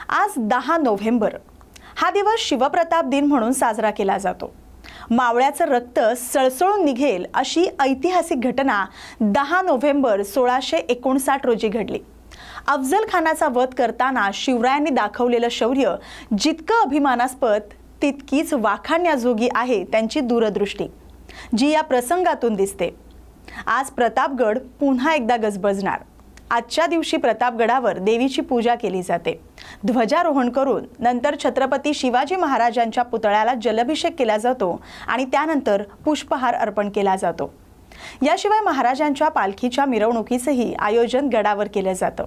आज 10 नोव्हेंबर हा दिवस शिवप्रताप दिन म्हणून साजरा केला जातो। मावळ्याचं रक्त सळसळून निघेल अशी ऐतिहासिक घटना 10 नोव्हेंबर 1659 रोजी घडली। अफजल खानाचा वध करताना शिवरायांनी दाखवलेलं शौर्य जितकं अभिमानास्पद तितकीच वाखाणण्याजोगी आहे त्यांची दूरदृष्टी, जी या प्रसंगातून दिसते। आज प्रतापगड पुन्हा एकदा गजबजणार। आजच्या दिवशी प्रतापगडावर देवीची पूजा केली जाते। ध्वजारोहण करून नंतर छत्रपती शिवाजी महाराजांच्या पुतळ्याला जलाभिषेक केला जातो आणि त्यानंतर पुष्पहार अर्पण केला जातो। याशिवाय महाराजांच्या पालखीच्या मिरवणुकीचेही आयोजन गडावर केले जातं।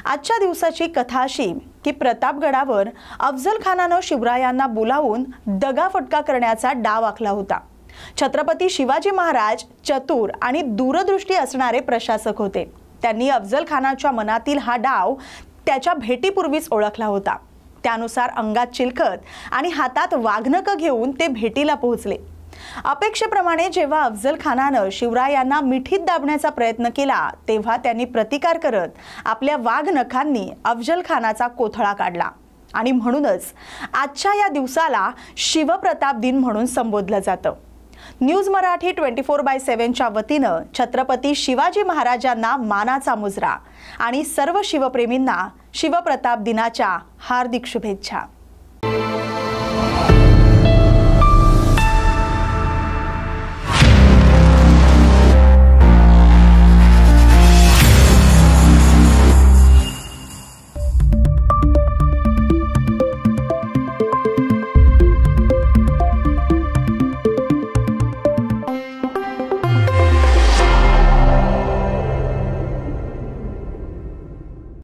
आजच्या दिवसाची कथा अशी की प्रतापगडावर अफजल खानानं शिवरायांना बोलावून दगाफटका करण्याचा डाव आखला होता। छत्रपती शिवाजी महाराज चतुर आणि दूरदृष्टी असणारे प्रशासक होते। त्यांनी अफजल खानाच्या मनातील हा डाव त्याच्या भेटीपूर्वीच ओळखला होता। त्यानुसार अंगात चिलखत आणि हातात वाघनख घेऊन ते भेटीला पोहोचले। अपेक्षेप्रमाणे जेव्हा अफजल खानानं शिवरायांना मिठीत दाबण्याचा प्रयत्न केला तेव्हा त्यांनी प्रतिकार करत आपल्या वाघनखांनी अफजल खानाचा कोथळा काढला आणि म्हणूनच आजच्या या दिवसाला शिवप्रताप दिन म्हणून संबोधलं जातं। न्यूज मराठी 24/7 च्या वतीनं छत्रपती शिवाजी महाराजांना मानाचा मुजरा आणि सर्व शिवप्रेमींना शिवप्रताप दिनाच्या हार्दिक शुभेच्छा।